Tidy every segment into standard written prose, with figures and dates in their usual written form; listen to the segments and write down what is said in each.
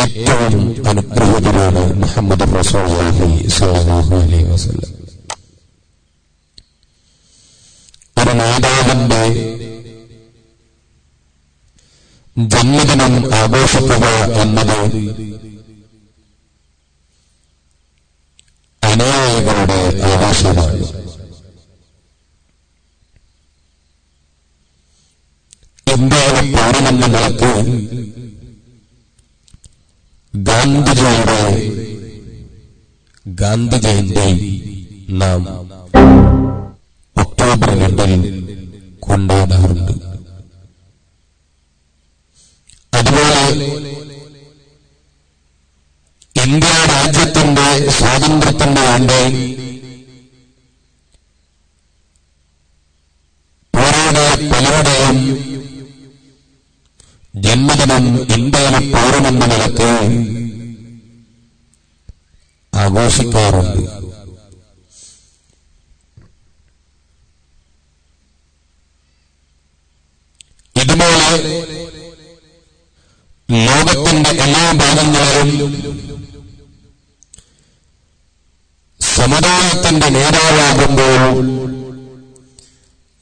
ഏറ്റവും അനുഗ്രഹീതനാണ് മുഹമ്മദ് റസൂലുള്ളാഹി സ്വല്ലല്ലാഹു അലൈഹി വസല്ലം. ഒരു നേതാവിന്റെ ജന്മദിനം ആഘോഷിക്കുക എന്നത് അനുയായികളുടെ ആഘോഷമാണ്. ഇന്ത്യയുടെ പൗരനെന്ന നിലക്ക് ഗാന്ധിജിയുടെ ഗാന്ധി ജയന്തി നാം ഒക്ടോബർ 2 കൊണ്ടാടാറുണ്ട്. അതുപോലെ ഇന്ത്യ രാജ്യത്തിന്റെ സ്വാതന്ത്ര്യത്തിന് വേണ്ടി പലരുടെയും ജന്മദിനം ഇന്ത്യയിലെ പൗരനെന്ന നിലക്ക് ആഘോഷിക്കാറുണ്ട്. ഇതുപോലെ ലോകത്തിന്റെ എല്ലാ ഭാഗങ്ങളിലും സമുദായത്തിന്റെ നേതാവാകുമ്പോൾ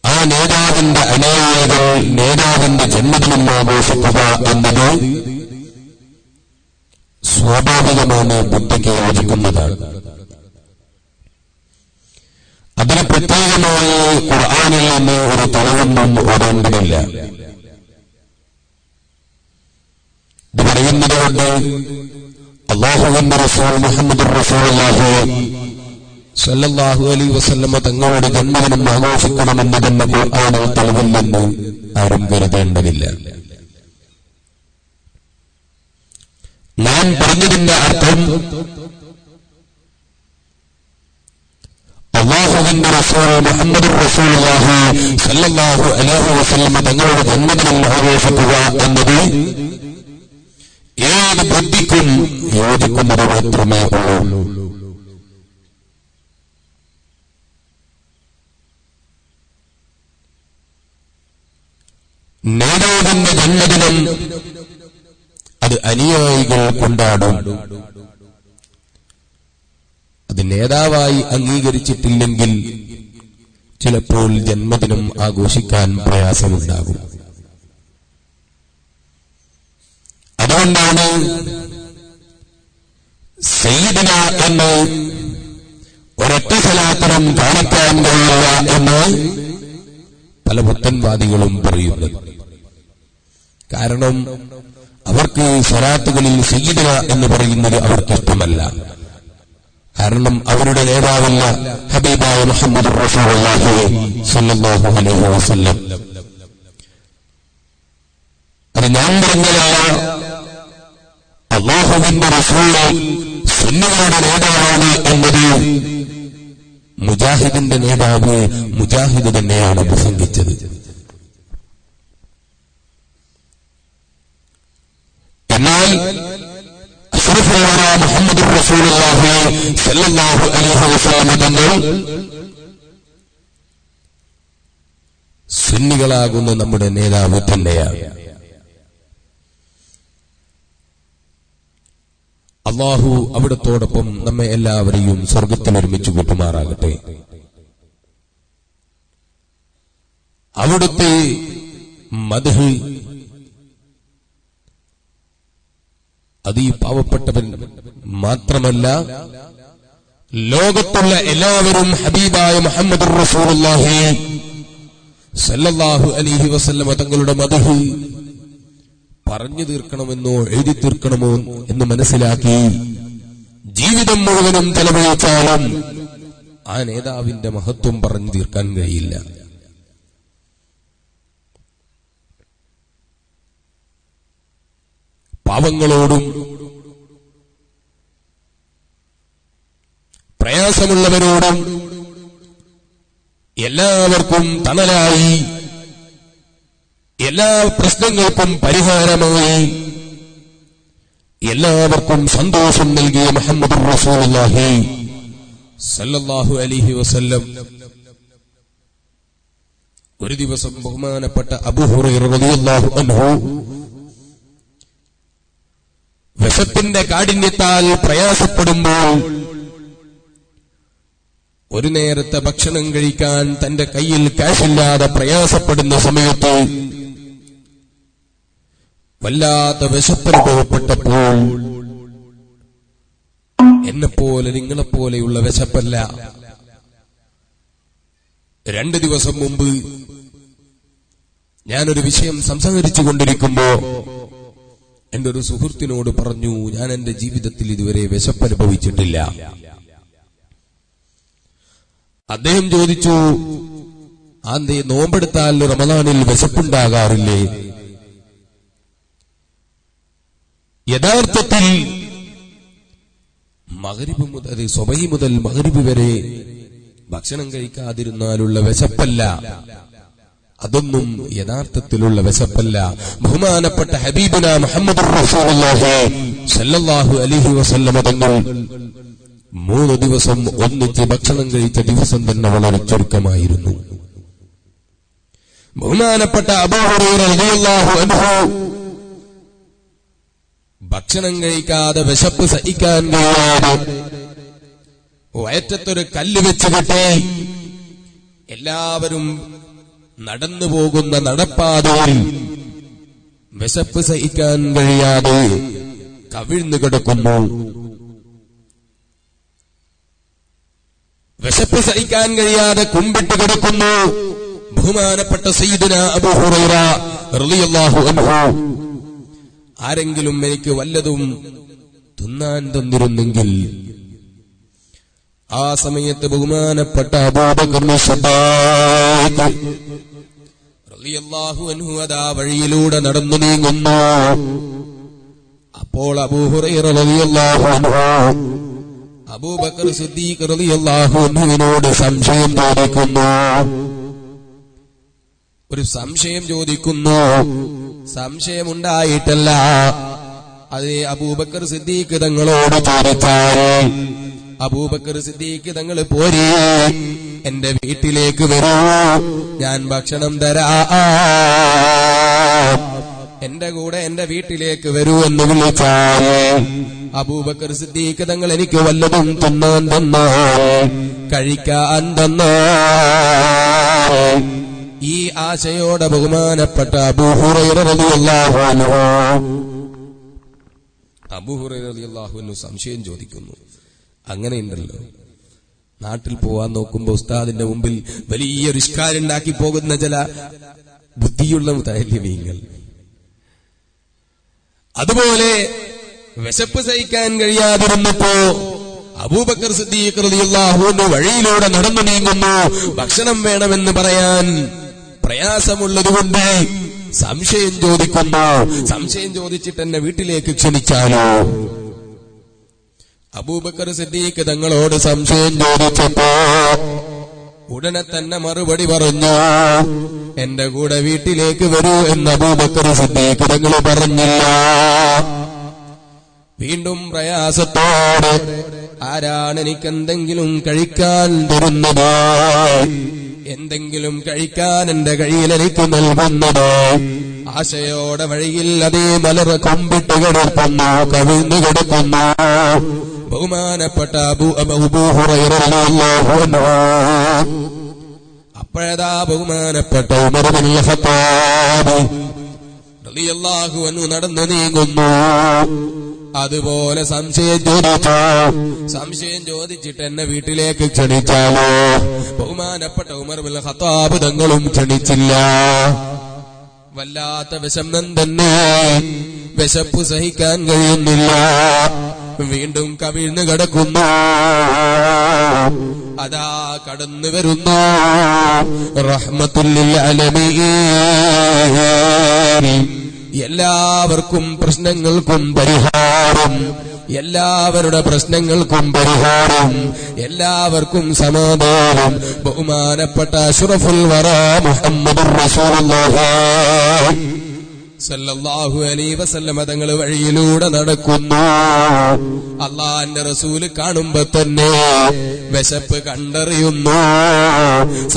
ആ നേതാവിന്റെ അനുയായികൾ നേതാവിന്റെ ജന്മദിനം ആഘോഷിക്കുക എന്നത് സ്വാഭാവികമാണ്, ബുദ്ധിക്ക് യോജിക്കുന്നതാണ്. അതിന് പ്രത്യേകമായി ഖുർആനിൽ നിന്ന് ഒരു തെളിവൊന്നും ഓടേണ്ടതില്ല. ഇത് പറയുന്നത് കൊണ്ട് അല്ലാഹുവിന്റെ റസൂൽ മുഹമ്മദ് റസൂലുള്ളാഹി സ്വല്ലല്ലാഹു അലൈഹി വസല്ലം തങ്ങളുടെ ജന്മദിനം ആഘോഷിക്കണമെന്നതിന്റെ ഖുർആനിൽ തെളിവില്ലെന്ന് ആരും കരുതേണ്ടതില്ല. ഞാൻ പറഞ്ഞതിന്റെ അർത്ഥം അല്ലാഹുവിന്റെ റസൂൽ മുഹമ്മദ് റസൂലുള്ളാഹി സ്വല്ലല്ലാഹു അലൈഹി വസല്ലം തങ്ങളുടെ ജന്മദിനം ആഘോഷിക്കുക എന്നത് ഏത് ബുദ്ധിക്കും യോജിക്കുന്നത് മാത്രമേ ഉള്ളൂ. നേതാവിന്റെ ജന്മദിനം അത് അനുയായികൾ കൊണ്ടാടും. അത് നേതാവായി അംഗീകരിച്ചിട്ടില്ലെങ്കിൽ ചിലപ്പോൾ ജന്മദിനം ആഘോഷിക്കാൻ പ്രയാസമുണ്ടാകും. അതുകൊണ്ടാണ് സയ്യിദന എന്ന് ഒരൊറ്റ സ്ഥലത്തിനും കാണിക്കാൻ കഴിയില്ല എന്ന് പല പുത്തൻവാദികളും പറയുന്നത്. കാരണം അവർക്ക് സ്വലാത്തുകളിൽ സയ്യിദന എന്ന് പറയുന്നത് അവർക്ക് ഇഷ്ടമല്ല. കാരണം അവരുടെ നേതാവല്ല ഹബീബായ മുഹമ്മദ് റസൂലുള്ളാഹി സ്വല്ലല്ലാഹു അലൈഹി വസല്ലം. അത് ഞാൻ പറഞ്ഞതല്ല, അല്ലാഹുവിന്റെ റസൂൽ സുന്നയുടെ നേതാവാണ് എന്നത് മുജാഹിദിന്റെ നേതാവ് മുജാഹിദ് തന്നെയാണ് പ്രസംഗിച്ചത്. എന്നാൽ അഷ്റഫുൽ വറാ മുഹമ്മദ് റസൂലുള്ളാഹി സ്വല്ലല്ലാഹു അലൈഹി വസല്ലം തങ്ങൾ സുന്നികളാകുന്ന നമ്മുടെ നേതാവ് തന്നെയാണ്. അല്ലാഹു അവിടത്തോടൊപ്പം നമ്മെ എല്ലാവരെയും സ്വർഗത്തിൽ ഒരുമിച്ച് കൂട്ടുമാറാകട്ടെ. അവിടുത്തെ മദ്ഹ് അത് ഈ പാവപ്പെട്ടവൻ മാത്രമല്ല, ലോകത്തുള്ള എല്ലാവരും ഹബീബായ മുഹമ്മദ് റസൂലുള്ളാഹി സല്ലല്ലാഹു അലൈഹി വസല്ലം തങ്ങളുടെ മദ്ഹ് പറഞ്ഞു തീർക്കണമെന്നോ എഴുതി തീർക്കണമോ എന്ന് മനസ്സിലാക്കി ജീവിതം മുഴുവനും ചെലവഴിച്ചാലും ആ നേതാവിന്റെ മഹത്വം പറഞ്ഞു തീർക്കാൻ കഴിയില്ല. പാവങ്ങളോടും പ്രയാസമുള്ളവരോടും എല്ലാവർക്കും തണലായി, എല്ലാ പ്രശ്നങ്ങൾക്കും പരിഹാരമായി, എല്ലാവർക്കും സന്തോഷം നൽകിയ മുഹമ്മദ് റസൂലുള്ളാഹി സല്ലല്ലാഹു അലൈഹി വസല്ലം ഒരു ദിവസം ബഹുമാനപ്പെട്ട അബൂ ഹുറൈറ റളിയല്ലാഹു അൻഹു വിശപ്പിന്റെ കാഠിന്യത്താൽ പ്രയാസപ്പെടുമ്പോൾ ഒരു നേരത്തെ ഭക്ഷണം കഴിക്കാൻ തന്റെ കയ്യിൽ കാശില്ലാതെ പ്രയാസപ്പെടുന്ന സമയത്ത് വല്ലാത്ത വിശപ്പനുഭവപ്പെട്ടപ്പോൾ എന്നെപ്പോലെ നിങ്ങളെപ്പോലെയുള്ള വിശപ്പല്ല. 2 ദിവസം മുമ്പ് ഞാനൊരു വിഷയം സംസാരിച്ചു കൊണ്ടിരിക്കുമ്പോ എന്റെ ഒരു സുഹൃത്തിനോട് പറഞ്ഞു, ഞാൻ എന്റെ ജീവിതത്തിൽ ഇതുവരെ വിശപ്പനുഭവിച്ചിട്ടില്ല. അദ്ദേഹം ചോദിച്ചു, ആന്തേ നോമ്പെടുത്താൽ റമദാനിൽ വിശപ്പുണ്ടാകാറില്ലേ? യഥാർത്ഥത്തിൽ മഗ്രിബ് മുതൽ സുബഹി മുതൽ മഗ്രിബ് വരെ ഭക്ഷണം കഴിക്കാതിരുന്നാലുള്ള വിശപ്പല്ല, അതൊന്നും യഥാർത്ഥത്തിലുള്ള വിശപ്പല്ല. ബഹുമാനപ്പെട്ട ഹബീബുന മുഹമ്മദുർ റസൂലുള്ളാഹി സ്വല്ലല്ലാഹു അലൈഹി വസല്ലം തങ്ങൾ 3 ദിവസം ഒന്നിച്ച് ഭക്ഷണം കഴിച്ച ദിവസം തന്നെ വളരെ ചുരുക്കമായിരുന്നു. ബഹുമാനപ്പെട്ട അബൂ ഹുറൈറ റളിയല്ലാഹു അൻഹു ഭക്ഷണം കഴിക്കാതെ വിശപ്പ് സഹിക്കാൻ കഴിയാതെ വയറ്റത്തൊരു കല്ല് വെച്ച് കെട്ടി എല്ലാവരും നടന്നു പോകുന്ന നടപ്പാതയിൽ വിശപ്പ് സഹിക്കാൻ കഴിയാതെ കവിഴ്ന്നു കിടക്കുന്നു. വിശപ്പ് സഹിക്കാൻ കഴിയാതെ കുമ്പിട്ട് കിടക്കുന്നു. ബഹുമാനപ്പെട്ട സയ്യിദുന അബൂ ഹുറൈറ റളിയല്ലാഹു അൻഹു, ആരെങ്കിലും എനിക്ക് വല്ലതും തിന്നാൻ തന്നിരുന്നെങ്കിൽ. ആ സമയത്ത് ബഹുമാനപ്പെട്ട അബൂബക്കർ സിദ്ദീഖ് റളിയല്ലാഹു അൻഹു അതാ വഴിയിലൂടെ നടന്നു നീങ്ങുന്നു. അപ്പോൾ അബൂ ഹുറൈറ റളിയല്ലാഹു അൻഹു അബൂബക്കർ സിദ്ദീഖ് റളിയല്ലാഹു അൻഹുവിനോട് സംശയം ചോദിക്കുന്നു. ഒരു സംശയം ചോദിക്കുന്നു. സംശയമുണ്ടായിട്ടല്ല, അത് അബൂബക്കർ സിദ്ദീഖ് തങ്ങളോട് ചോദിച്ചാൽ അബൂബക്കർ സിദ്ദീഖ് തങ്ങൾ പോരെ, എന്റെ വീട്ടിലേക്ക് വരൂ, ഞാൻ ഭക്ഷണം തരാം, എന്റെ കൂടെ എന്റെ വീട്ടിലേക്ക് വരൂ എന്ന് വിളിച്ചാൽ അബൂബക്കർ സിദ്ദീഖ് തങ്ങൾ എനിക്ക് വല്ലതും തിന്നാൻ തന്നോ, കഴിക്കാൻ തന്നോ? ഈ ആശയോടെ ബഹുമാനപ്പെട്ട അബൂ ഹുറൈറ റളിയല്ലാഹു അൻഹു സംശയം ചോദിക്കുന്നു. അങ്ങനെയുണ്ടല്ലോ, നാട്ടിൽ പോവാൻ നോക്കുമ്പോ ഉസ്താദിന്റെ മുമ്പിൽ വലിയൊരു ഇഷ്കാലുണ്ടാക്കി പോകുന്ന ചില ബുദ്ധിയുള്ള മുതഅല്ലിമീങ്ങൾ. അതുപോലെ വിശപ്പ് സഹിക്കാൻ കഴിയാതിരുന്നപ്പോ അബൂബക്കർ സിദ്ദീഖ് റളിയല്ലാഹു അൻഹു വഴിയിലൂടെ നടന്നു നീങ്ങുന്നു. ഭക്ഷണം വേണമെന്ന് പറയാൻ പ്രയാസമുള്ളതുകൊണ്ട് സംശയം ചോദിക്കുന്നു. സംശയം ചോദിച്ചിട്ട് എന്നെ വീട്ടിലേക്ക് ക്ഷണിച്ചാലോ? അബൂബക്കർ സിദ്ദീഖ് തങ്ങളോട് സംശയം ചോദിച്ചപ്പോ ഉടനെ തന്നെ മറുപടി പറഞ്ഞു, എന്റെ കൂടെ വീട്ടിലേക്ക് വരൂ എന്ന് അബൂബക്കർ സിദ്ദീഖ് തങ്ങൾ പറഞ്ഞില്ല. വീണ്ടും പ്രയാസത്തോടെ, ആരാണ് എനിക്ക് എന്തെങ്കിലും കഴിക്കാൻ തരുന്നത്, എന്തെങ്കിലും കഴിക്കാൻ എന്റെ കയ്യിൽ എനിക്ക് നൽകുന്നത്? ആശയോടെ വഴിയിൽ അതേ മലർ കൊമ്പിട്ട് കിടക്കുന്നു, കവിഴ്ന്നു കിടക്കുന്നു. ബഹുമാനപ്പെട്ട അബൂ ഹുറൈറ റളിയല്ലാഹു അൻഹു അപ്പോഴതാ ബഹുമാനപ്പെട്ട ഉമർ ഇബ്നുൽ ഖത്താബ് റളിയല്ലാഹു അൻഹു നടന്നു നീങ്ങുന്നു. അതുപോലെ സംശയം ചോദിച്ചിട്ട് എന്നെ വീട്ടിലേക്ക് ക്ഷണിച്ചാലോ? ബഹുമാനപ്പെട്ട ഉമർ ഇബ്നുൽ ഖത്താബ് തങ്ങളും ക്ഷണിച്ചില്ല. വല്ലാത്ത വിഷമം തന്നെ, വിശപ്പ് സഹിക്കാൻ കഴിയുന്നില്ല. വീണ്ടും കവിഴ്ന്നു കിടക്കുന്നു. അതാ കടന്നു വരുന്നു റഹ്മത്തുൽ ലിൽ ആലമീൻ. എല്ലാവർക്കും പ്രശ്നങ്ങൾക്കും പരിഹാരം, എല്ലാവരുടെ പ്രശ്നങ്ങൾക്കും പരിഹാരം, എല്ലാവർക്കും സമാധാനം. ബഹുമാനപ്പെട്ട അഷ്റഫുൽ വറാ മുഹമ്മദുർ റസൂലുള്ളാഹി സല്ലല്ലാഹു അലൈഹി വസല്ലം തങ്ങൾ വഴിയിലൂടെ നടക്കുന്നു. അള്ളാന്റെ റസൂല് കാണുമ്പോ തന്നെ വിശപ്പ് കണ്ടറിയുന്നു.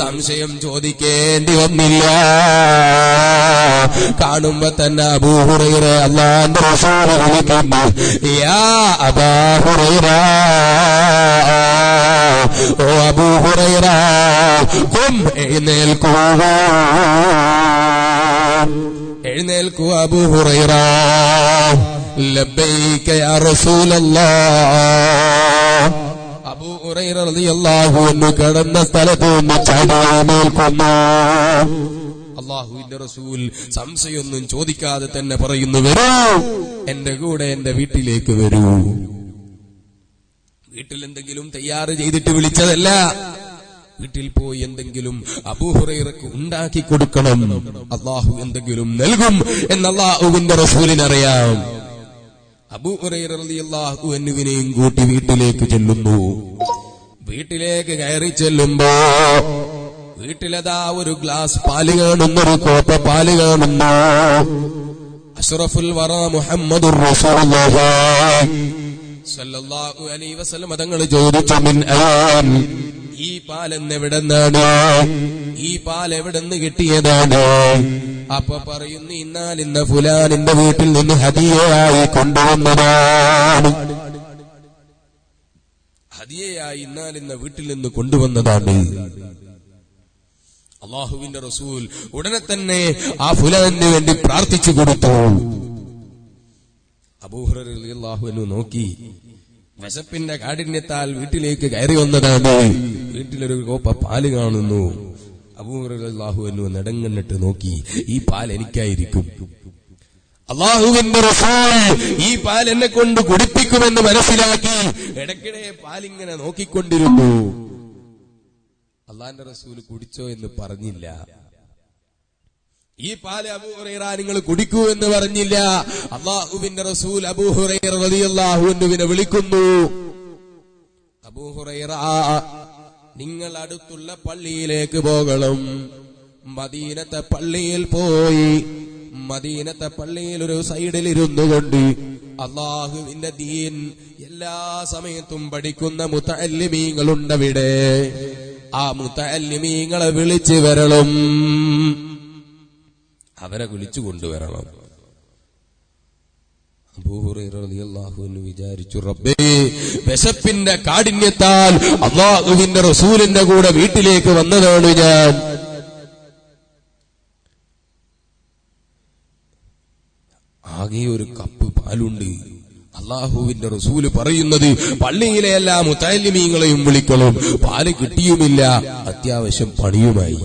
സംശയം ചോദിക്കേണ്ടി വന്നില്ല. കാണുമ്പോ തന്നെ അബൂ ഹുറൈറ അള്ളാന്റെ റസൂല് വിളിക്കുന്നു, യാ അബാ ഹുറൈറ, ഓ അബൂ ഹുറൈറ, ഖും, എഴുന്നേൽക്കൂ, എഴുന്നേൽക്കൂ അബൂ ഹുറൈറ. ലബ്ബൈക യാ റസൂലല്ലാഹ്. അബൂ ഹുറൈറ റളിയല്ലാഹു അൻഹു കിടന്ന സ്ഥലത്ത് നിന്ന് ചാടി എഴുന്നേൽക്കുന്നു. അല്ലാഹുവിന്റെ റസൂൽ സംശയമൊന്നും ചോദിക്കാതെ തന്നെ പറയുന്നു, വരൂ, എന്റെ കൂടെ എന്റെ വീട്ടിലേക്ക് വരൂ. വീട്ടിൽ എന്തെങ്കിലും തയ്യാറ് ചെയ്തിട്ട് വിളിച്ചതല്ല. വീട്ടിൽ പോയി എന്തെങ്കിലും അബൂ ഹുറൈറക്ക് ഉണ്ടാക്കി കൊടുക്കണം. അല്ലാഹു എന്തെങ്കിലും നൽകും എന്ന് അല്ലാഹുവിന്റെ റസൂലിനറിയാം. അബൂ ഹുറൈറ റളിയല്ലാഹു അൻഹുവിനെയും കൂട്ടി വീട്ടിലേക്ക് ചെല്ലുന്നു. വീട്ടിലേക്ക് കയറി ചെല്ലുമ്പോ വീട്ടിലതാ ഒരു ഗ്ലാസ് പാല് കാണുന്നു, ഒരു കോപ്പ പാല് കാണുന്നു. അഷ്റഫുൽ വറ മുഹമ്മദുർ റസൂലുള്ളാഹി സല്ലല്ലാഹു അലൈഹി വസല്ലം തങ്ങൾ ചോദിച്ചു, മിൻ അയാൻ, ഈ പാലെന്ന് എവിടെന്നാണ്, ഈ പാൽ എവിടെന്ന് കിട്ടിയതാണ്? അപ്പൊ പറയുന്നു, ഇന്നാലിന്ന ഫുലാനിന്റെ വീട്ടിൽ നിന്ന് ഹദിയയായി കൊണ്ടുവന്നതാണ്, ഹദിയയായി ഇന്നാലിന്ന വീട്ടിൽ നിന്ന് കൊണ്ടുവന്നതാണ്. അല്ലാഹുവിന്റെ റസൂൽ ഉടനെ തന്നെ ആ ഫുലാന് വേണ്ടി പ്രാർത്ഥിച്ചു കൊടുത്തു. അബൂ ഹുറൈറ റളിയല്ലാഹു അൻഹു നോക്കി, വിശപ്പിന്റെ കാഠിന്യത്താൽ വീട്ടിലേക്ക് കയറി വന്നതാണ്. വീട്ടിലൊരു കോപ്പ പാല് കാണുന്നു. അബൂ ഹുറൈറ റളിയല്ലാഹു അൻഹു നെടുങ്ങന്നിട്ട് നോക്കി, ഈ പാൽ എനിക്കായിരിക്കും. അല്ലാഹുവിന്റെ റസൂൽ ഈ പാൽ എന്നെ കൊണ്ട് കുടിപ്പിക്കുമെന്ന് മനസ്സിലാക്കി ഇടയ്ക്കിടെ പാലിങ്ങനെ നോക്കിക്കൊണ്ടിരുന്നു. അള്ളാന്റെ റസൂൽ കുടിച്ചോ എന്ന് പറഞ്ഞില്ല. ഈ പാല് അബൂ ഹുറൈറ നിങ്ങൾ കുടിക്കൂ എന്ന് പറഞ്ഞില്ല. അല്ലാഹുവിന്റെ റസൂൽ അബൂ ഹുറൈറ റളിയല്ലാഹു അൻഹുവിനെ വിളിക്കുന്നു. അബൂ ഹുറൈറ, നിങ്ങൾ അടുത്തുള്ള പള്ളിയിലേക്ക് പോകണം. മദീനത്തെ പള്ളിയിൽ പോയി മദീനത്തെ പള്ളിയിൽ ഒരു സൈഡിൽ ഇരുന്നു കൊണ്ട് അല്ലാഹുവിന്റെ ദീൻ എല്ലാ സമയത്തും പഠിക്കുന്ന മുതഅല്ലിമീങ്ങളുണ്ടവിടെ. ആ മുതഅല്ലിമീങ്ങളെ വിളിച്ചു വരണം, അവരെ വിളിച്ചു കൊണ്ടുവരണം. അബൂ ഹുറൈറ റളിയല്ലാഹു അൻഹു വിചാരിച്ചു, റബ്ബേ, വിശപ്പിന്റെ കാഠിന്യത്താൽ അല്ലാഹുവിന്റെ റസൂലിന്റെ കൂടെ വീട്ടിലേക്ക് വന്നതാണ് ഞാൻ. ആകെ ഒരു കപ്പ് പാലുണ്ട്. അല്ലാഹുവിന്റെ റസൂല് പറയുന്നത് പള്ളിയിലെ എല്ലാ മുതഅല്ലിമീങ്ങളെയും വിളിക്കണം. പാല് കിട്ടിയുമില്ല, അത്യാവശ്യം പണിയുമായി.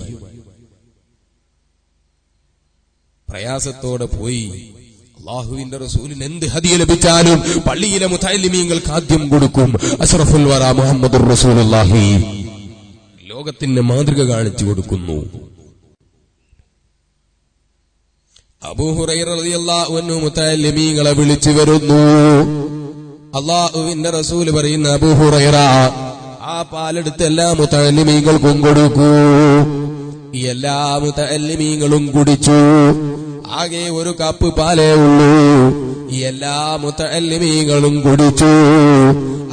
പ്രയാസത്തോടെ പോയി. അല്ലാഹുവിന്റെ റസൂലിന് എന്ത് ഹദിയ ലഭിച്ചാലും പള്ളിയിലെ മുതഅല്ലിമീങ്ങൾക്ക് ആദ്യം കൊടുക്കും. അഷ്റഫുൽ വറ മുഹമ്മദുർ റസൂലുള്ളാഹി ലോകത്തിന് മാതൃക കാണിച്ചു കൊടുക്കുന്നു. അബൂ ഹുറൈറ റളിയല്ലാഹു അൻഹു മുതഅല്ലിമീങ്ങളെ വിളിച്ചു വരുന്നു. അല്ലാഹുവിന്റെ റസൂൽ പറയുന്ന, അബൂ ഹുറൈറ, ആ പാലെടുത്ത് എല്ലാ മുതഅല്ലിമീങ്ങൾക്കും കൊടുക്കൂ. എല്ലാ മുതഅല്ലിമീങ്ങളും കുടിച്ചു. ആകെ ഒരു കപ്പ് പാലേ ഉള്ളൂ. എല്ലാ മുതഅല്ലിമീങ്ങളും കുടിച്ചു.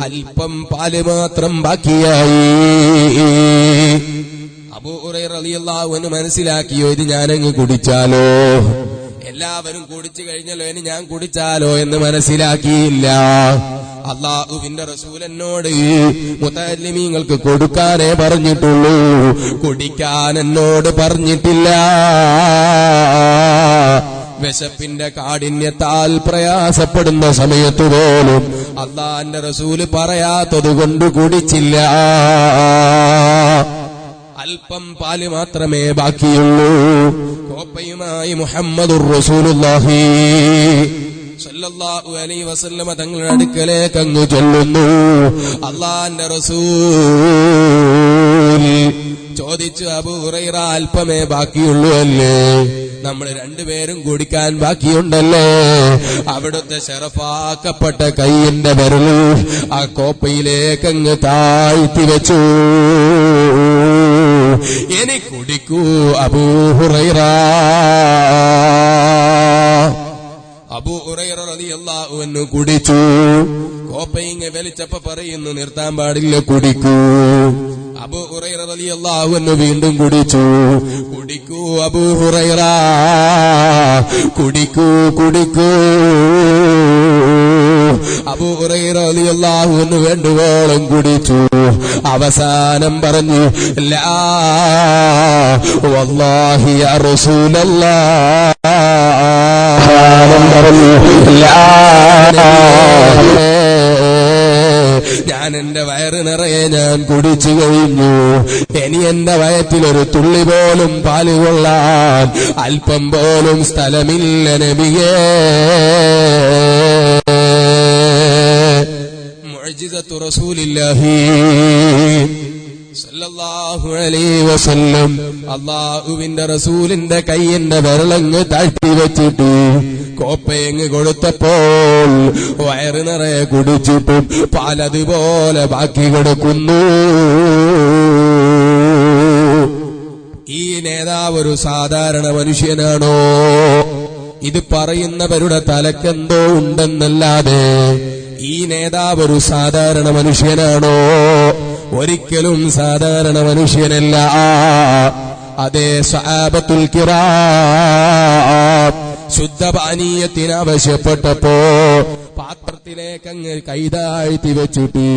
അല്പം പാല് മാത്രം ബാക്കിയായി. അബൂ ഹുറൈറ റളിയല്ലാഹു അൻഹു മനസ്സിലാക്കിയോ, ഇത് ഞാനങ്ങ് കുടിച്ചാലോ, എല്ലാവരും കുടിച്ചു കഴിഞ്ഞല്ലോ, ഇനി ഞാൻ കുടിച്ചാലോ എന്ന് മനസ്സിലാക്കിയില്ല. അല്ലാഹുവിന്റെ റസൂൽ എന്നോട് മുതഅല്ലിമീങ്ങൾക്ക് കൊടുക്കാനേ പറഞ്ഞിട്ടുള്ളൂ, കുടിക്കാൻ എന്നോട് പറഞ്ഞിട്ടില്ല. വിശപ്പിന്റെ കാഠിന്യത്താൽ പ്രയാസപ്പെടുന്ന സമയത്ത് പോലും അല്ലാഹുവിന്റെ റസൂല് പറയാത്തത് കൊണ്ട് കുടിച്ചില്ല. അല്പം പാല് മാത്രമേ ബാക്കിയുള്ളൂ. കോപ്പയുമായി മുഹമ്മദുർ റസൂലുള്ളാഹി സല്ലല്ലാഹു അലൈഹി വസല്ലം തങ്ങളുടെ അടുക്കലേക്ക് അങ്ങ് ചെല്ലുന്നു. അല്ലാഹുവിന്റെ റസൂൽ ചോദിച്ചു, അബൂ ഹുറൈറ, അല്പമേ ബാക്കിയുള്ളൂ അല്ലേ? നമ്മൾ രണ്ടുപേരും കുടിക്കാൻ ബാക്കിയുണ്ടല്ലേ? അവിടുത്തെ ശറഫാക്കപ്പെട്ട കൈയിന്റെ വിരൽ ആ കോപ്പയിലേക്ക് അങ്ങ് താഴ്ത്തി വെച്ചു. ഇനി കുടിക്കൂ അബൂ ഹുറൈറ. അബൂ ഹുറൈറ റളിയല്ലാഹു അൻഹു കുടിച്ചു. കോപ്പയിങ്ങ വലിച്ചപ്പോ പറയുന്നു നിർത്താൻ പാടില്ല, കുടിക്കൂ. അബൂ ഹുറൈറ റളിയല്ലാഹു അൻഹു വീണ്ടും കുടിച്ചു. കുടിക്കൂ അബൂ ഹുറൈറ, കുടിക്കൂ കുടിക്കൂ. അബൂ ഹുറൈറ റളിയല്ലാഹു അൻഹു വേണ്ടുവോളം കുടിച്ചു. അവസാനം പറഞ്ഞു ലാ വല്ലാഹി യാ റസൂലല്ലാഹ്, ഞാൻ എന്റെ വയറ് നിറയെ ഞാൻ കുടിച്ചു കഴിഞ്ഞു. ഇനി എന്റെ വയറ്റിലൊരു തുള്ളി പോലും പാല് കൊള്ളാൻ അല്പം പോലും സ്ഥലമില്ല നബിയേ. മുഅ്ജിസത്തു റസൂലില്ലാഹി സല്ലല്ലാഹു അലൈഹി വസല്ലം. അല്ലാഹുവിന്റെ റസൂലിന്റെ കൈയിന്റെ വിരലങ്ങ് താഴ്ത്തി വെച്ചിട്ട് കോപ്പയങ്ങ് കൊടുത്തപ്പോൾ വയറ് നിറയെ കുടിച്ചിട്ടും പാലതുപോലെ ബാക്കി കിടക്കുന്നു. ഈ നേതാവ് ഒരു സാധാരണ മനുഷ്യനാണോ? ഇത് പറയുന്നവരുടെ തലക്കെന്തോ ഉണ്ടെന്നല്ലാതെ ഈ നേതാവ് ഒരു സാധാരണ മനുഷ്യനാണോ? ഒരിക്കലും സാധാരണ മനുഷ്യനല്ല. അതേ സ്വഹാബത്തുൽ കിറാം ശുദ്ധപാനീയത്തിന് ആവശ്യപ്പെട്ടപ്പോ പാത്രത്തിലേക്കങ്ങ് കൈതാഴ്ത്തി വെച്ചിട്ട്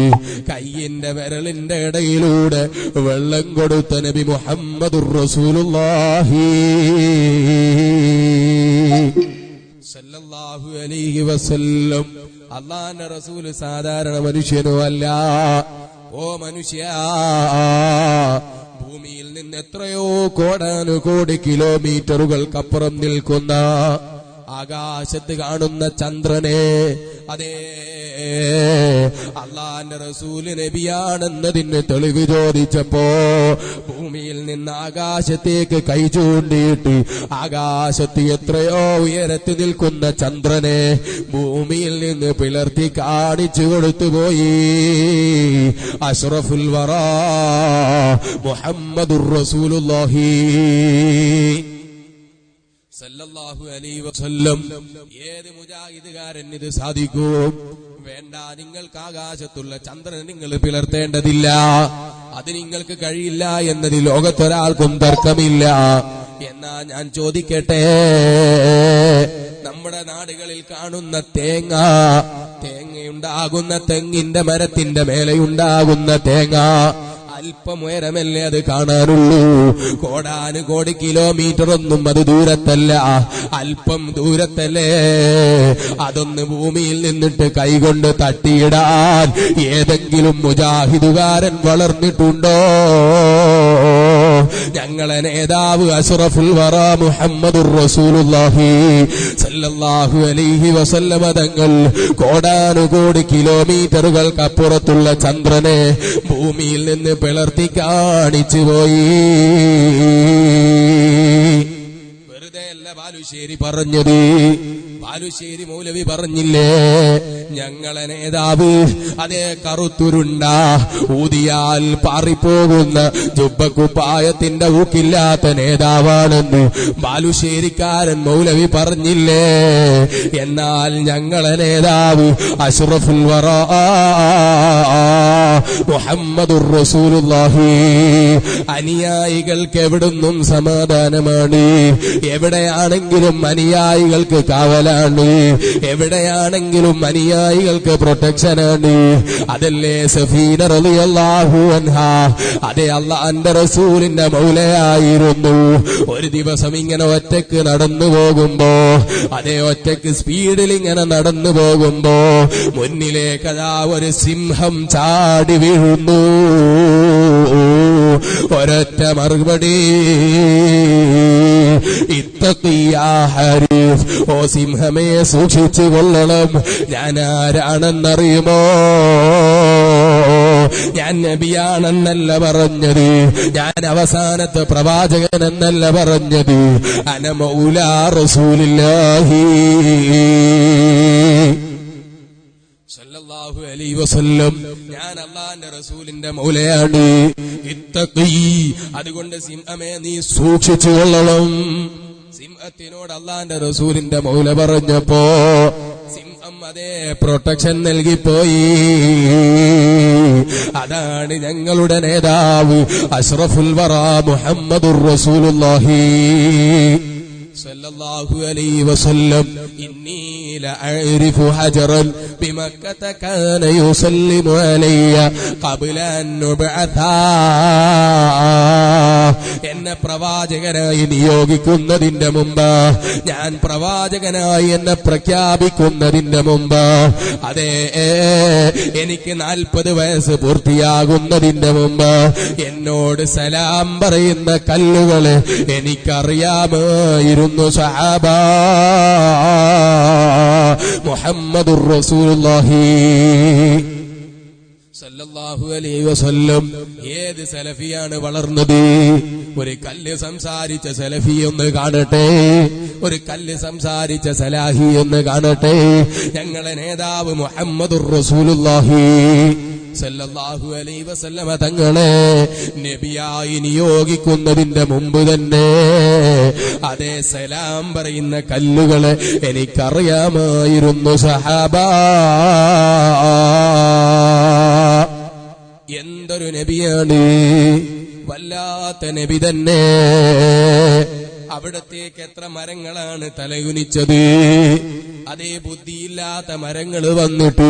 കയ്യിന്റെ വിരലിന്റെ ഇടയിലൂടെ വെള്ളം കൊടുത്ത നബി മുഹമ്മദുർ റസൂലുള്ളാഹി സല്ലല്ലാഹു അലൈഹി വസല്ലം. അല്ലാഹുവിന്റെ റസൂൽ സാധാരണ മനുഷ്യനോ അല്ല. ഓ മനുഷ്യ, ഭൂമിയിൽ നിന്ന് എത്രയോ കോടാനുകോടി കിലോമീറ്ററുകൾക്കപ്പുറം നിൽക്കുന്ന ആകാശത്ത് കാണുന്ന ചന്ദ്രനെ, അതേ അല്ലാഹുവിന്റെ റസൂല് നബിയാണെന്നതിന് തെളിവ് ചോദിച്ചപ്പോ ഭൂമിയിൽ നിന്ന് ആകാശത്തേക്ക് കൈ ചൂണ്ടിയിട്ട് ആകാശത്ത് എത്രയോ ഉയരത്തിൽ നിൽക്കുന്ന ചന്ദ്രനെ ഭൂമിയിൽ നിന്ന് പിളർത്തി കാണിച്ചു കൊടുത്തുപോയി അഷ്റഫുൽ വറാ മുഹമ്മദുർ റസൂലുള്ളാഹി സല്ലല്ലാഹു അലൈഹി വസല്ലം. ഏത് മുജാഹിദുകാരൻ ഇത് സാധിക്കും? വേണ്ട, നിങ്ങൾക്ക് ആകാശത്തുള്ള ചന്ദ്രൻ നിങ്ങൾ പിളർത്തേണ്ടതില്ല, അത് നിങ്ങൾക്ക് കഴിയില്ല എന്നതിൽ ലോകത്തൊരാൾക്കും തർക്കമില്ല. എന്നാ ഞാൻ ചോദിക്കട്ടെ, നമ്മുടെ നാടുകളിൽ കാണുന്ന തേങ്ങയുണ്ടാകുന്ന തെങ്ങിന്റെ മരത്തിന്റെ മേലെയുണ്ടാകുന്ന തേങ്ങ അല്പം ഉയരമല്ലേ അത് കാണാനുള്ളൂ? കോടാനുകോടി കിലോമീറ്റർ ഒന്നും അത് ദൂരത്തല്ല, അല്പം ദൂരത്തല്ലേ. അതൊന്ന് ഭൂമിയിൽ നിന്നിട്ട് കൈകൊണ്ട് തട്ടിയിടാൻ ഏതെങ്കിലും മുജാഹിദുകാരൻ വളർന്നിട്ടുണ്ടോ? ഞങ്ങളെ നേതാവ് അഷ്റഫുൽ വറാ മുഹമ്മദുർ റസൂലുള്ളാഹി സല്ലല്ലാഹു അലൈഹി വസല്ലമ തങ്ങൾ കോടാനുകോടി കിലോമീറ്ററുകൾക്കപ്പുറത്തുള്ള ചന്ദ്രനെ ഭൂമിയിൽ നിന്ന് പിളർത്തി കാണിച്ചു പോയി. വെറുതെ അല്ല ബാലുശ്ശേരി പറഞ്ഞത്. ബാലുശ്ശേരി മൗലവി പറഞ്ഞില്ലേ, ഞങ്ങളെ നേതാവ് അതേ കറുത്തുരുണ്ട ഊതിയാൽ പാറിപ്പോകുന്ന ജുബ്ബക്കുപ്പായത്തിന്റെ ഊക്കില്ലാത്ത നേതാവാണെന്ന് ബാലുശ്ശേരിക്കാരൻ മൗലവി പറഞ്ഞില്ലേ? എന്നാൽ ഞങ്ങളെ നേതാവ് അഷ്റഫുൽ വറാ മുഹമ്മദുർ റസൂലുള്ളാഹി. അനുയായികൾക്ക് എവിടുന്നും സമാധാനമാണ്, എവിടെയാണെങ്കിലും അനുയായികൾക്ക് കാവലാണ്, എവിടെയാണെങ്കിലും അനുയായികൾക്ക് പ്രൊട്ടക്ഷനാണ്. അതല്ലേ സഫീന റളിയല്ലാഹു അൻഹാ, അതേ അല്ലാഹുവിന്റെ റസൂലിന്റെ മൗലയായിരുന്നു. ഒരു ദിവസം ഇങ്ങനെ ഒറ്റക്ക് നടന്നു പോകുമ്പോ, അതേ ഒറ്റക്ക് സ്പീഡിൽ ഇങ്ങനെ നടന്നു പോകുമ്പോ മുന്നിലേക്കതാ ഒരു സിംഹം ചാടി വീഴുന്നു. ഒരൊറ്റ മറുപടി, ഇത്തഖിയാ ഹരീഫ്, ഓ സിംഹമേ സൂക്ഷിച്ചു കൊള്ളണം. ഞാൻ ആരാണെന്നറിയുമോ? ഞാൻ നബിയാണെന്നല്ല പറഞ്ഞത്, ഞാൻ അവസാനത്തെ പ്രവാചകൻ എന്നല്ല പറഞ്ഞത്. അന മൗലാ റസൂലില്ലാഹി സല്ലല്ലാഹു അലൈഹി വസല്ലം. ഞാൻ അല്ലാഹുവിന്റെ റസൂലിന്റെ മൗലയാണ്. ഇത്തഖി, അതുകൊണ്ട് സിംഹമേ നീ സൂക്ഷിച്ചു കൊള്ളണം. സിംഹത്തിനോട് അള്ളാന്റെ റസൂലിന്റെ മൗല പറഞ്ഞപ്പോ സിംഹം അതേ പ്രൊട്ടക്ഷൻ നൽകിപ്പോയി. അതാണ് ഞങ്ങളുടെ നേതാവ് അഷ്റഫുൽ വറാ മുഹമ്മദുർ റസൂലുള്ളാഹി സല്ലല്ലാഹു അലൈഹി വസല്ലം. ഇന്നി ലഅരിഫു ഹജറൻ ബിമക്കത കാന യുസല്ലിമു അലയ്യ ഖബ്ല അൻ നുബഅത. എന്നെ പ്രവാചകനായി നിയോഗിക്കുന്നതിന്റെ മുമ്പ്, ഞാൻ പ്രവാചകനായി എന്നെ പ്രഖ്യാപിക്കുന്നതിന്റെ മുമ്പ്, അതേ എനിക്ക് 40 വയസ്സ് പൂർത്തിയാകുന്നതിന്റെ മുമ്പ് എന്നോട് സലാം പറയുന്ന കല്ലുകളെ എനിക്കറിയാമായിരുന്നു സഹാബ. മുഹമ്മദുർ റസൂലുള്ളാഹി സല്ലല്ലാഹു അലൈഹി വസല്ലം. ഏത് സലഫിയാണ് വളർന്നത്? ഒരു കല്ല് സംസാരിച്ച സലഫി ഒന്ന് കാണട്ടെ, ഒരു കല്ല് സംസാരിച്ച സലാഹി ഒന്ന് കാണട്ടെ. ഞങ്ങളെ നേതാവ് മുഹമ്മദുർ റസൂലുള്ളാഹി സല്ലല്ലാഹു അലൈഹി വസല്ലമ തങ്ങളെ നബിയായി നിയോഗിക്കുന്നതിന്റെ മുമ്പ് തന്നെ അതേ സലാം പറയുന്ന കല്ലുകളെ എനിക്കറിയാമായിരുന്നു സഹാബ. എന്തൊരു നബിയാണ്, വല്ലാത്ത നബി തന്നെ. അവിടത്തേക്ക് എത്ര മരങ്ങളാണ് തലകുനിച്ചത്. അതേ ബുദ്ധിയില്ലാത്ത മരങ്ങൾ വന്നിട്ട്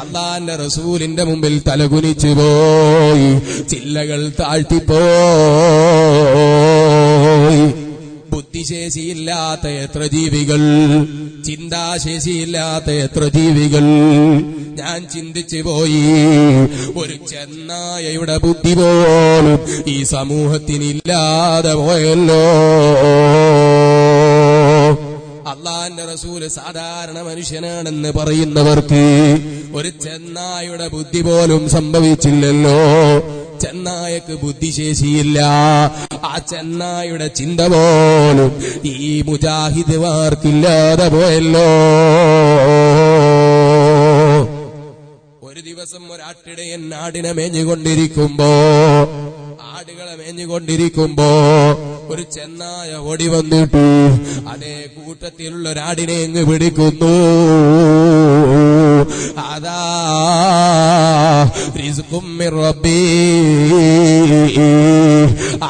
അള്ളാന്റെ റസൂലിന്റെ മുമ്പിൽ തലകുനിച്ചു പോയി, ചില്ലകൾ താഴ്ത്തിപ്പോയി. ബുദ്ധിശേഷിയില്ലാത്ത എത്ര ജീവികൾ, ചിന്താശേഷിയില്ലാത്ത എത്ര ജീവികൾ. ഞാൻ ചിന്തിച്ചു പോയി, ഒരു ചെന്നായയുടെ ബുദ്ധി പോലും ഈ സമൂഹത്തിനില്ലാതെ പോയല്ലോ. അള്ളാന്റെ റസൂല് സാധാരണ മനുഷ്യനാണെന്ന് പറയുന്നവർക്ക് ഒരു ചെന്നായയുടെ ബുദ്ധി പോലും സംഭവിച്ചില്ലല്ലോ. ചെന്നായക്ക് ബുദ്ധിശേഷിയില്ല, ആ ചെന്നായുടെ ചിന്ത പോലും ഈ മുജാഹിദ്മാർക്കില്ലാതെ പോയല്ലോ. ഒരു ദിവസം ഒരാട്ടിടയൻ ആടിനെ മേഞ്ഞുകൊണ്ടിരിക്കുമ്പോ, ആടുകളെ മേഞ്ഞുകൊണ്ടിരിക്കുമ്പോ ഒരു ചെന്നായ ഓടി വന്നിട്ട് അതേ കൂട്ടത്തിലുള്ള ഒരാടിനെ അങ്ങ് പിടിക്കുന്നു. അതാ റിസ്ഖും മിർ റബ്ബി.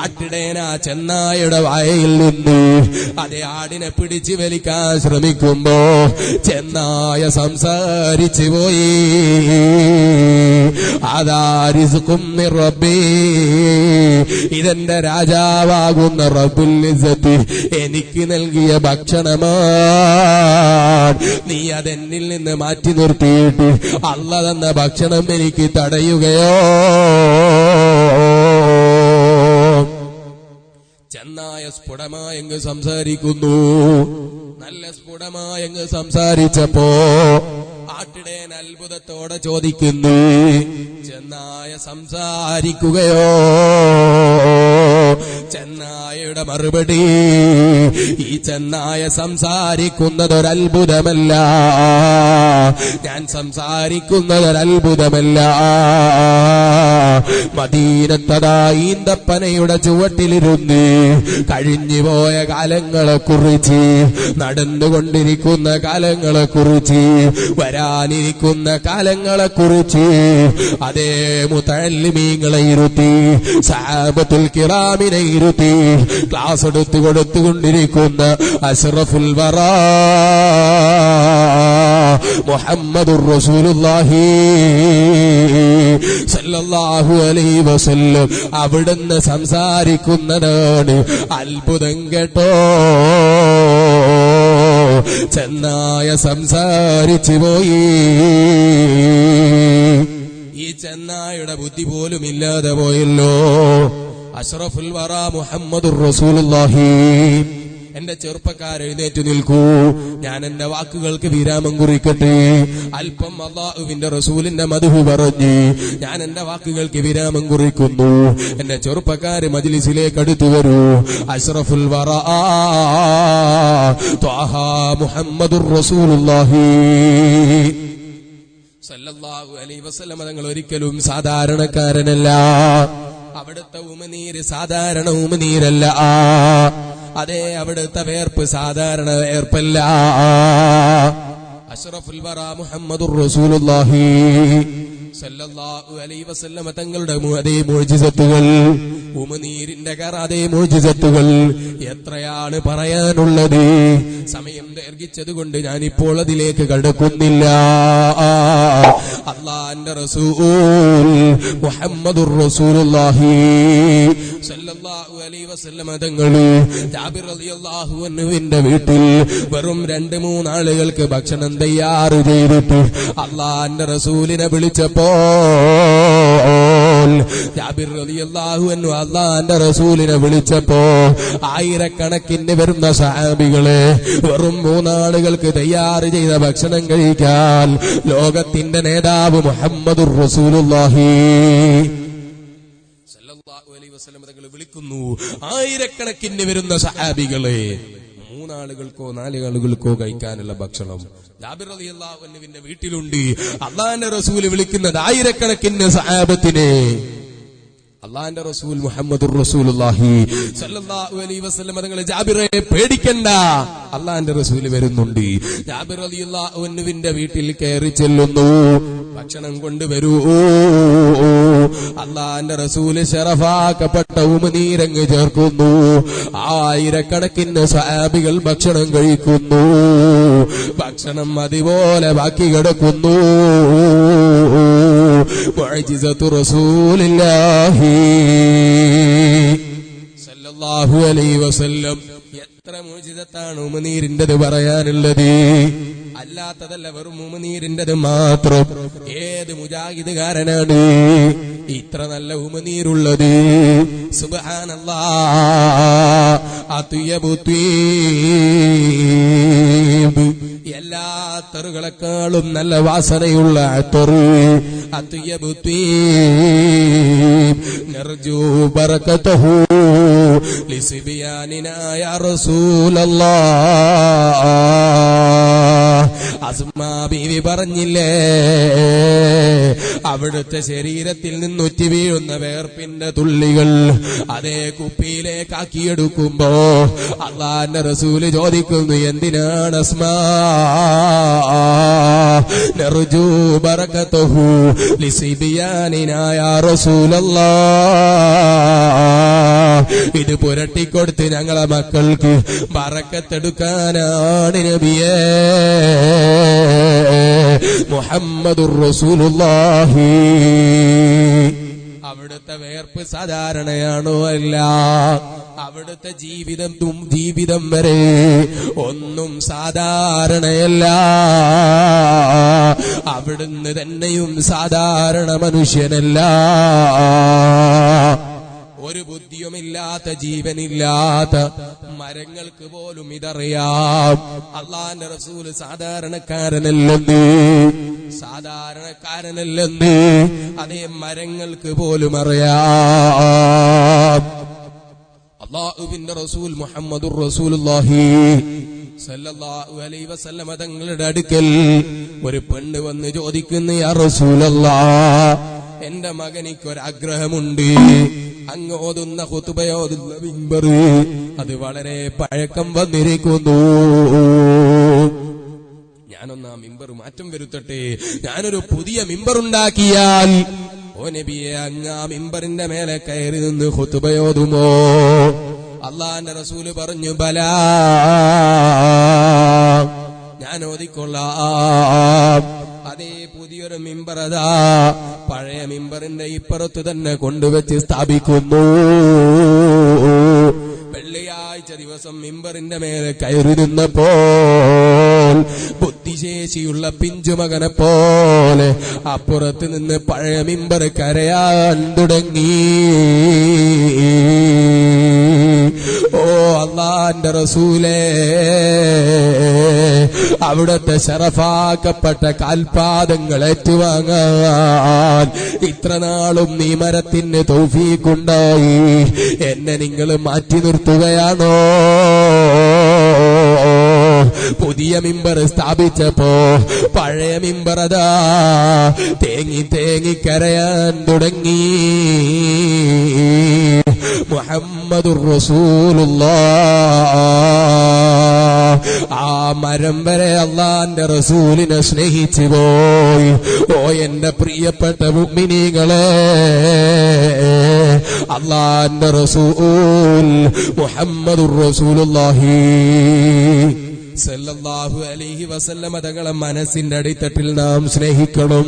ആട്ടിടയൻ ആ ചെന്നായുടെ വായയിൽ നിന്ന് അതേ ആടിനെ പിടിച്ചു വലിക്കാൻ ശ്രമിക്കുമ്പോ ചെന്നായ സംസാരിച്ചു പോയി. അതാ റിസ്ഖും മിർ റബ്ബി, ഇതെന്റെ രാജാവാകുന്ന റബ്ബുൽ ഇസ്സത്ത് എനിക്ക് നൽകിയ ഭക്ഷണമാണ്. നീ അതെന്നിൽ നിന്ന് മാറ്റി നിർത്തിയിട്ട് അല്ലാഹ് തന്ന ഭക്ഷണം എനിക്ക് തടയുകയോ? ചെന്നായ സ്ഫുടമായങ്ങ് സംസാരിക്കുന്നു. നല്ല സ്ഫുടമായങ്ങ് സംസാരിച്ചപ്പോ ആട്ടിടയൻ അത്ഭുതത്തോടെ ചോദിക്കുന്നു, ചെന്നായ സംസാരിക്കുകയോ? ചെന്നായയുടെ മറുപടി, ഈ ചെന്നായ സംസാരിക്കുന്നതൊരത്ഭുതമല്ല, ഞാൻ സംസാരിക്കുന്നതൊരത്ഭുതമല്ല. മദീനത്തതാ ഈന്തപ്പനയുടെ ചുവട്ടിലിരുന്ന് കഴിഞ്ഞുപോയ കാലങ്ങളെക്കുറിച്ച്, നടന്നുകൊണ്ടിരിക്കുന്ന കാലങ്ങളെക്കുറിച്ച്, വരാനിരിക്കുന്ന കാലങ്ങളെക്കുറിച്ച് അതേ മുതഅല്ലിമീങ്ങളെ ഇരുത്തി, സഹാബത്തുൽ കിറാമിനെ ഇരുത്തി ക്ലാസ് എടുത്തു കൊടുത്തുകൊണ്ടിരിക്കുന്ന അഷ്റഫുൽ വറാ മുഹമ്മദുർ റസൂലുള്ളാഹി സല്ലല്ലാഹു അലൈഹി വസല്ലം അവിടുന്ന് സംസാരിക്കുന്നതാണ് അത്ഭുതം കേട്ടോ. ചെന്നായ സംസാരിച്ചു പോയി. ഈ ചെന്നായുടെ ബുദ്ധി പോലും ഇല്ലാതെ പോയല്ലോ. അഷ്റഫുൽ വറാ മുഹമ്മദുർ റസൂലുള്ളാഹി. എന്റെ ചെറുപ്പക്കാർ എഴുന്നേറ്റ് നിൽക്കൂ, ഞാൻ എന്റെ വാക്കുകൾക്ക് വിരാമം കുറിക്കട്ടെ. അല്പം അല്ലാഹുവിന്റെ റസൂലിന്റെ മദ്ഹ് പറഞ്ഞ് ഞാൻ എന്റെ വാക്കുകൾക്ക് വിരാമം കുറിക്കുന്നു. എന്റെ ചെറുപ്പക്കാര് മജ്ലിസിലേക്ക് അടുത്തു വരൂ. അഷ്റഫുൽ വറാ ത്വാഹ മുഹമ്മദുർ റസൂലുള്ളാഹി സല്ലല്ലാഹു അലൈഹി വസല്ലം തങ്ങൾ ഒരിക്കലും സാധാരണക്കാരനല്ല. അവിടുത്തെ ഉമനീര് സാധാരണ ഉമനീരല്ല. അതേ അവിടുത്തെ വേർപ്പ് സാധാരണ വേർപ്പല്ല. അഷ്റഫുൽ വറ മുഹമ്മദുർ റസൂലുള്ളാഹി സല്ലല്ലാഹു അലൈഹി വസല്ലം തങ്ങളുടെ അതേ മുഅ്ജിസത്തുകൾ, ഉമനീരിന്റെ അതേ മുഅ്ജിസത്തുകൾ എത്രയാണ് പറയാനുള്ളത്. സമയം ദീർഘിച്ചതുകൊണ്ട് ഞാനിപ്പോൾ അതിലേക്ക് കടക്കുന്നില്ല. അല്ലാഹുവിന്റെ റസൂൽ മുഹമ്മദുർ റസൂലുള്ളാഹി സല്ലല്ലാഹു അലൈഹി വസല്ലം തങ്ങൾ ജാബിർ റളിയല്ലാഹു അൻഹുവിന്റെ വീട്ടിൽ വെറും 2-3 ആളുകൾക്ക് ഭക്ഷണം തയ്യാർ ചെയ്തിട്ട് അല്ലാഹുവിന്റെ റസൂലിനെ വിളിച്ചപ്പോൾ ജാബിർ റളിയല്ലാഹു അൻഹു അല്ലാഹുവിന്റെ റസൂലിനെ വിളിച്ചപ്പോ ആയിരക്കണക്കിന് വരുന്ന സഹാബികളെ വെറും 3 ആളുകൾക്ക് തയ്യാർ ചെയ്ത ഭക്ഷണം കഴിക്കാൻ ലോകത്തിന്റെ നേതാവ് മുഹമ്മദുർ റസൂലുള്ളാഹി സല്ലല്ലാഹു അലൈഹി വസല്ലം തങ്ങൾ വിളിക്കുന്നു. ആയിരക്കണക്കിന് വരുന്ന സഹാബികളെ 3 ആളുകൾക്കോ 4 ആളുകൾക്കോ കഴിക്കാനുള്ള ഭക്ഷണം ജാബിർ റളിയല്ലാഹു അൻഹുവിന്റെ വീട്ടിലുണ്ട്. അല്ലാഹുവിന്റെ റസൂൽ വിളിക്കുന്നത് ആയിരക്കണക്കിന് സഹാബത്തിനെ. അല്ലാഹുവിന്റെ റസൂൽ മുഹമ്മദുർ റസൂലുള്ളാഹി സല്ലല്ലാഹു അലൈഹി വസല്ലം തങ്ങൾ ജാബിറെ പേടിക്കണ്ട, അല്ലാഹുവിന്റെ റസൂൽ വരുന്നുണ്ട്. ജാബിർ റളിയല്ലാഹു അൻഹുവിന്റെ വീട്ടിൽ കയറി ചെല്ലുന്നു. ഭക്ഷണം കൊണ്ടുവരൂ. അല്ലാഹുവിന്റെ റസൂൽ ശറഫാക്കപ്പെട്ട ഉമനീരങ്ങ് ചേർക്കുന്നു. ആയിരക്കണക്കിന് സ്വഹാബികൾ ഭക്ഷണം കഴിക്കുന്നു. ഭക്ഷണം അതുപോലെ ബാക്കി കിടക്കുന്നു. മുഅ്ജിസത്തു റസൂലില്ലാഹി സല്ലല്ലാഹു അലൈഹി വസല്ലം. എത്ര മുഅ്ജിസത്താണ് ഉമനീരിന്റെത് പറയാനുള്ളത്. അല്ലാത്തതല്ല, വെറും ഉമനീരിന്റെത് മാത്രം. ഏത് മുജാഹിദുകാരനാണ് ഇത്ര നല്ല ഉമനീരുള്ളത്? സുബ്ഹാനല്ലാഹ്. അത്വയബു ത്വീബ്, എല്ലാ അത്തറുകളെക്കാളും നല്ല വാസനയുള്ള അത്തറ്. അത്വയബു ത്വീബ് നർജു ബറകതഹു ലിസിബിയാനിനാ യാ റസൂലല്ലാഹ്. അസ്മാ ബീവി പറഞ്ഞില്ലേ, അവിടുത്തെ ശരീരത്തിൽ നിന്നുറ്റി വീഴുന്ന വേർപ്പിന്റെ തുള്ളികൾ അതേ കുപ്പിയിലേക്ക് ആക്കിയെടുക്കുമ്പോ അല്ലാഹുവിന്റെ റസൂല് ചോദിക്കുന്നു, എന്തിനാണ് അസ്മാ? നർജു ബറകതഹു ലിസിബിയാനിനാ യാ റസൂലല്ലാഹ്. ഇത് പുരട്ടിക്കൊടുത്ത് ഞങ്ങളെ മക്കൾക്ക് ബറക്കത്തെടുക്കാനാണ് നബിയേ മുഹമ്മദുർ റസൂലുള്ളാഹി. അവിടുത്തെ വേർപ്പ് സാധാരണയാണോ? അല്ല. അവിടുത്തെ ജീവിതം വരെ ഒന്നും സാധാരണയല്ല. അവിടുന്ന് തന്നെയും സാധാരണ മനുഷ്യനല്ല. ഒരു ബുദ്ധിയുമില്ലാത്ത, ജീവനില്ലാത്ത മരങ്ങൾക്ക് പോലും ഇതറിയാം. അല്ലാഹുവിന്റെ റസൂൽ സാധാരണക്കാരനല്ലെന്ന് അതേ മരങ്ങൾക്ക് പോലും അറിയാം. അല്ലാഹുവിന്റെ റസൂൽ മുഹമ്മദുർ റസൂലുള്ളാഹി സല്ലല്ലാഹു അലൈഹി വസല്ലം തങ്ങളുടെ അടുക്കൽ ഒരു പെണ്ണ് വന്ന് ചോദിക്കുന്നു, യാ റസൂലല്ലാഹ്, എന്റെ മകനിക്കൊരാഗ്രഹമുണ്ട്. അങ്ങ് ഓതുന്ന ഖുതുബയോതുന്ന മിമ്പർ അത് വളരെ പഴക്കം വന്നിരിക്കുന്നു. ഞാനൊന്ന് ആ മിമ്പർ മാറ്റം വരുത്തട്ടെ. ഞാനൊരു പുതിയ മിമ്പർ ഉണ്ടാക്കിയാൽ ഓ നബിയെ, അങ്ങ് ആ മിമ്പറിന്റെ മേലെ കയറി നിന്ന് ഖുതുബയോതുമോ? അല്ലാഹുവിന്റെ റസൂല് പറഞ്ഞു, ബലാ, ഞാൻ ഓതിക്കൊള്ളാം. അതേ പുതിയൊരു മിമ്പർ അതാ പഴയ മിമ്പറിന്റെ ഇപ്പുറത്ത് തന്നെ കൊണ്ടുവച്ച് സ്ഥാപിക്കുന്നു. വെള്ളിയാഴ്ച ദിവസം മിമ്പറിന്റെ മേലെ കയറി നിന്നപ്പോൾ ബുദ്ധിശേഷിയുള്ള പിഞ്ചുമകനെ പോലെ അപ്പുറത്ത് നിന്ന് പഴയ മിമ്പർ കരയാൻ തുടങ്ങി. ഓ അല്ലാഹുവിന്റെ റസൂലേ, അവിടുത്തെ ശറഫാക്കപ്പെട്ട കാൽപാദങ്ങൾ ഏറ്റുവാങ്ങാൻ ഇത്ര നാളും നീ മരത്തിന് തൗഫീഖുണ്ടായി. എന്നെ നിങ്ങൾ മാറ്റി നിർത്തുകയാണോ? പുതിയ മിമ്പർ സ്ഥാപിച്ചപ്പോ പഴയ മിമ്പർ അതാ തേങ്ങി തേങ്ങി കരയാൻ തുടങ്ങി. മുഹമ്മദുർ റസൂലുള്ളാഹ്. ആ മരം വരെ അള്ളാന്റെ റസൂലിനെ സ്നേഹിച്ചു പോയി. ഓ എന്റെ പ്രിയപ്പെട്ട മുഅ്മിനീങ്ങളെ, അള്ളാന്റെ റസൂൽ മുഹമ്മദുർ റസൂലുള്ളാഹി സല്ലല്ലാഹു അലൈഹി വസല്ലമ തങ്ങളെ മനസ്സിന്റെ അടിത്തട്ടിൽ നാം സ്നേഹിക്കണം.